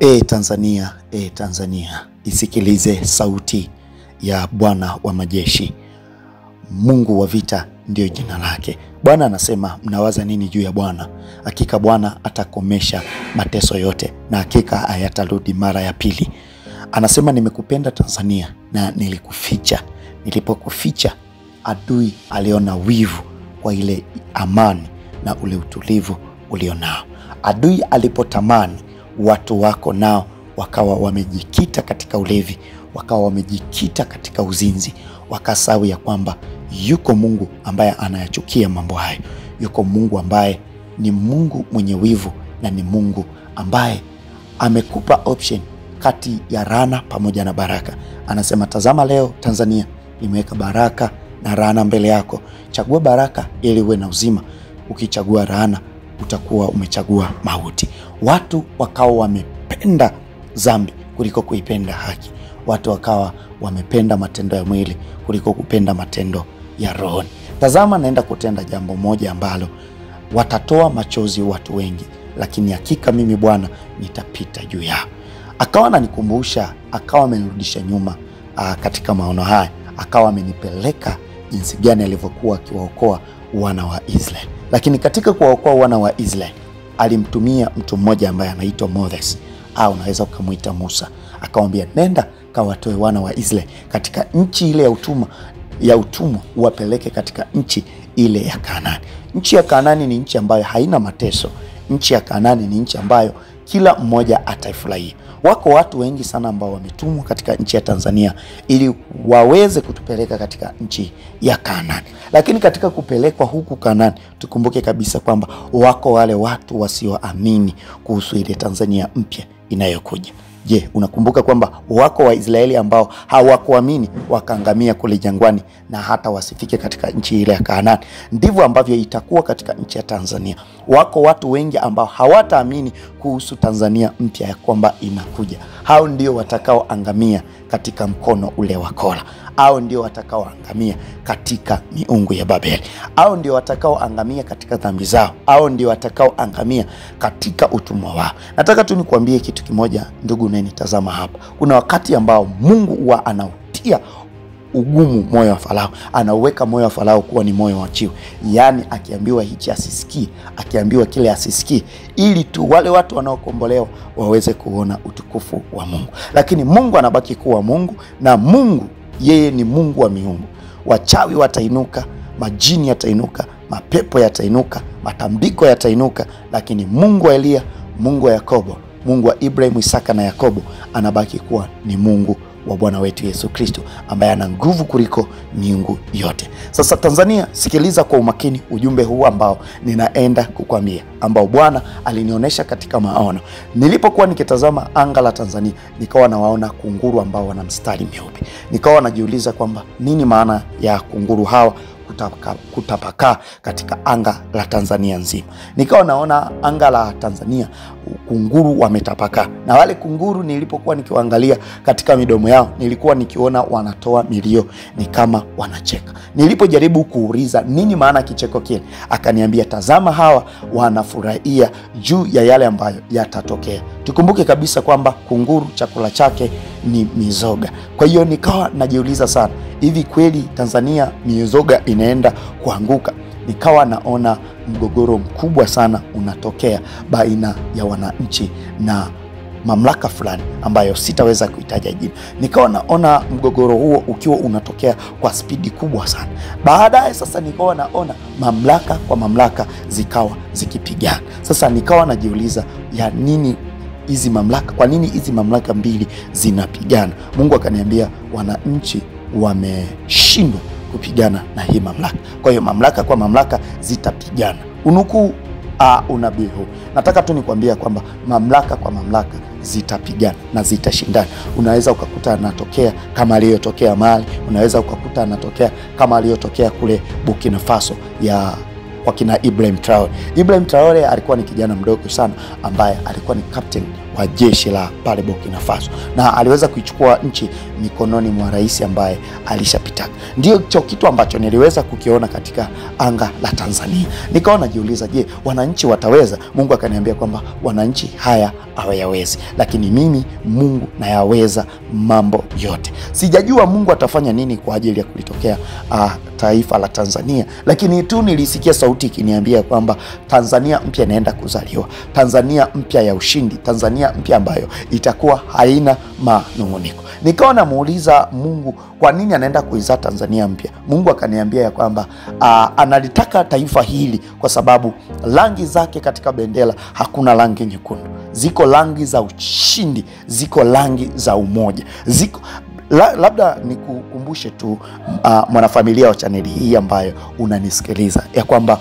Tanzania, Tanzania, isikilize sauti ya Bwana wa majeshi. Mungu wa vita ndio jina lake. Bwana anasema, mnawaza nini juu ya Bwana? Hakika Bwana atakomesha mateso yote na hakika hayatarudi mara ya pili. Anasema, nimekupenda Tanzania na nilikuficha. Nilipokuficha, adui aliona wivu kwa ile amani na ule utulivu ulionao. Adui alipotamani watu wako nao wakawa wamejikita katika ulevi, wakawa wamejikita katika uzinzi, wakasahau ya kwamba yuko Mungu ambaye anayachukia mambo hayo. Yuko Mungu ambaye ni Mungu mwenye wivu na ni Mungu ambaye amekupa option kati ya laana pamoja na baraka. Anasema, tazama leo Tanzania, nimeweka baraka na laana mbele yako. Chagua baraka ili uwe na uzima. Ukichagua laana utakuwa umechagua mauti. Watu wakawa wamependa dhambi kuliko kuipenda haki. Watu wakawa wamependa matendo ya mwili kuliko kupenda matendo ya roho. Tazama, naenda kutenda jambo moja ambalo watatoa machozi watu wengi, lakini hakika mimi Bwana nitapita juu yao. Akawa ananikumbusha, akawa amenirudisha nyuma katika maono haya, akawa amenipeleka jinsi gani alivyokuwa akiwaokoa wana wa Israeli. Lakini katika kuwaokoa wana wa Israeli alimtumia mtu mmoja ambaye anaitwa Moses, au unaweza ukamuita Musa. Akamwambia, nenda kawatoe wana wa Israeli katika nchi ile ya utumwa uwapeleke katika nchi ile ya Kanaani. Nchi ya Kanaani ni nchi ambayo haina mateso. Nchi ya Kanaani ni nchi ambayo kila mmoja ataifurahia. Wako watu wengi sana ambao wametumwa katika nchi ya Tanzania ili waweze kutupeleka katika nchi ya Kanaani. Lakini katika kupelekwa huku Kanaani, tukumbuke kabisa kwamba wako wale watu wasioamini kuhusu ile Tanzania mpya inayokuja. Je, unakumbuka kwamba wako Waisraeli ambao hawakuamini wakaangamia kule jangwani na hata wasifike katika nchi ile ya Kanaani? Ndivyo ambavyo itakuwa katika nchi ya Tanzania. Wako watu wengi ambao hawataamini kuhusu Tanzania mpya ya kwamba inakuja. Hao ndio watakaoangamia katika mkono ule wa Kora. Hao ndio watakaoangamia katika miungu ya Babeli. Hao ndio watakaoangamia katika dhambi zao. Hao ndio watakaoangamia katika utumwa wao. Nataka tu nikwambie kitu kimoja, ndugu unanitazama hapa. Kuna wakati ambao Mungu huwa anautia ugumu moyo wa Farao. Anauweka moyo wa Farao kuwa ni moyo wa chiwi. Yaani akiambiwa hichi asisikie, akiambiwa kile asisikie, ili tu wale watu wanaokombolewa waweze kuona utukufu wa Mungu. Lakini Mungu anabaki kuwa Mungu, na Mungu yeye ni Mungu wa miungu. Wachawi watainuka, majini yatainuka, mapepo yatainuka, matambiko yatainuka, lakini Mungu wa Elia, Mungu wa Yakobo, Mungu wa Ibrahim, Isaka na Yakobo anabaki kuwa ni Mungu wa Bwana wetu Yesu Kristo, ambaye ana nguvu kuliko miungu yote. Sasa Tanzania, sikiliza kwa umakini ujumbe huu ambao ninaenda kukwambia, ambao Bwana alinionyesha katika maono. Nilipokuwa nikitazama anga la Tanzania, nikawa nawaona kunguru ambao wana mstari mweupe. Nikawa najiuliza kwamba nini maana ya kunguru hawa kutapakaa katika anga la Tanzania nzima. Nikawa naona anga la Tanzania kunguru wametapakaa, na wale kunguru nilipokuwa nikiwaangalia katika midomo yao, nilikuwa nikiona wanatoa milio ni kama wanacheka. Nilipojaribu kuuliza nini maana kicheko kile, akaniambia, tazama hawa wanafurahia juu ya yale ambayo yatatokea. Tukumbuke kabisa kwamba kunguru chakula chake ni mizoga. Kwa hiyo nikawa najiuliza sana, hivi kweli Tanzania mizoga inaenda kuanguka? Nikawa naona mgogoro mkubwa sana unatokea baina ya wananchi na mamlaka fulani ambayo sitaweza kuitaja jina. Nikawa naona mgogoro huo ukiwa unatokea kwa spidi kubwa sana. Baadaye sasa nikawa naona mamlaka kwa mamlaka zikawa zikipigana. Sasa nikawa najiuliza, ya nini hizi mamlaka? Kwa nini hizi mamlaka mbili zinapigana? Mungu akaniambia, wananchi wameshindwa kupigana na hii mamlaka. Kwa hiyo mamlaka kwa mamlaka zitapigana. Unukuu unabii huu. Nataka tu nikwambia kwamba mamlaka kwa mamlaka zitapigana na zitashindana. Unaweza ukakuta anatokea kama aliyotokea Mali, unaweza ukakuta anatokea kama aliyotokea kule Burkina Faso kwa kina Ibrahim Traore. Ibrahim Traore alikuwa ni kijana mdogo sana ambaye alikuwa ni captain wa jeshi la pale Burkina Faso, na aliweza kuichukua nchi mikononi mwa rais ambaye alishapita. Ndio kitu ambacho niliweza kukiona katika anga la Tanzania. Nikaona jiuliza, je, wananchi wataweza? Mungu akaniambia kwamba wananchi haya hawayawezi, lakini mimi Mungu nayaweza mambo yote. Sijajua Mungu atafanya nini kwa ajili ya kulitokea taifa la Tanzania, lakini tu nilisikia sauti ikiniambia kwamba Tanzania mpya inaenda kuzaliwa, Tanzania mpya ya ushindi, Tanzania mpya ambayo itakuwa haina manunguniko. Nikaona muuliza Mungu kwa nini anaenda kuizaa Tanzania mpya. Mungu akaniambia ya kwamba analitaka taifa hili kwa sababu rangi zake katika bendera hakuna rangi nyekundu, ziko rangi za ushindi, ziko rangi za umoja, ziko labda nikukumbushe tu mwanafamilia wa chaneli hii ambayo unanisikiliza ya kwamba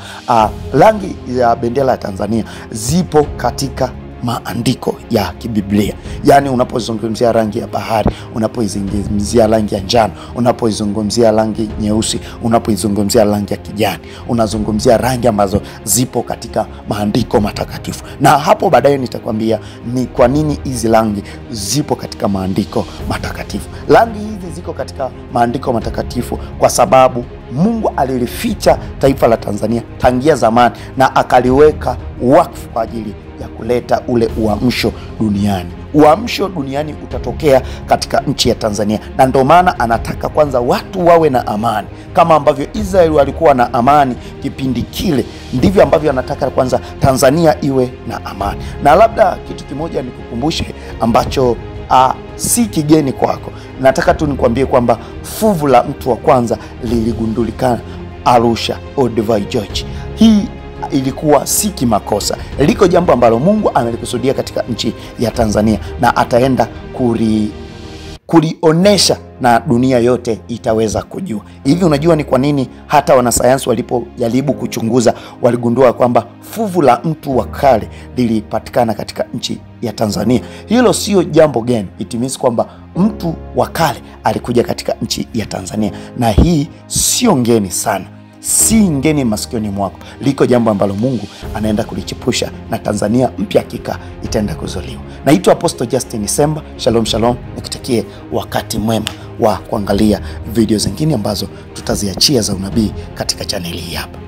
rangi ya bendera ya Tanzania zipo katika maandiko ya kibiblia. Yani unapozungumzia rangi ya bahari, unapozungumzia rangi ya njano, unapozungumzia rangi nyeusi, unapozungumzia rangi ya kijani, unazungumzia rangi ambazo zipo katika maandiko matakatifu. Na hapo baadaye nitakwambia ni kwa nini hizi rangi zipo katika maandiko matakatifu. Rangi hizi ziko katika maandiko matakatifu kwa sababu Mungu alilificha taifa la Tanzania tangia zamani na akaliweka wakfu kwa ajili ya kuleta ule uamsho duniani. Uamsho duniani utatokea katika nchi ya Tanzania, na ndio maana anataka kwanza watu wawe na amani. Kama ambavyo Israeli walikuwa na amani kipindi kile, ndivyo ambavyo anataka kwanza Tanzania iwe na amani. Na labda kitu kimoja nikukumbushe ambacho si kigeni kwako. Nataka tu nikwambie kwamba fuvu la mtu wa kwanza liligundulikana Arusha, Olduvai George. Hii ilikuwa si kimakosa. Liko jambo ambalo Mungu amelikusudia katika nchi ya Tanzania na ataenda kulionesha na dunia yote itaweza kujua. Hivi unajua ni kwa nini hata wanasayansi walipojaribu kuchunguza waligundua kwamba fuvu la mtu wa kale lilipatikana katika nchi ya Tanzania? Hilo sio jambo geni. It means kwamba mtu wa kale alikuja katika nchi ya Tanzania, na hii sio ngeni sana, si ngeni masikioni mwako. Liko jambo ambalo Mungu anaenda kulichipusha na Tanzania mpya hakika itaenda kuzaliwa. Naitwa Apostle Justin Semba. Shalom shalom, nikutakie wakati mwema wa kuangalia video zingine ambazo tutaziachia za unabii katika chaneli hii hapa.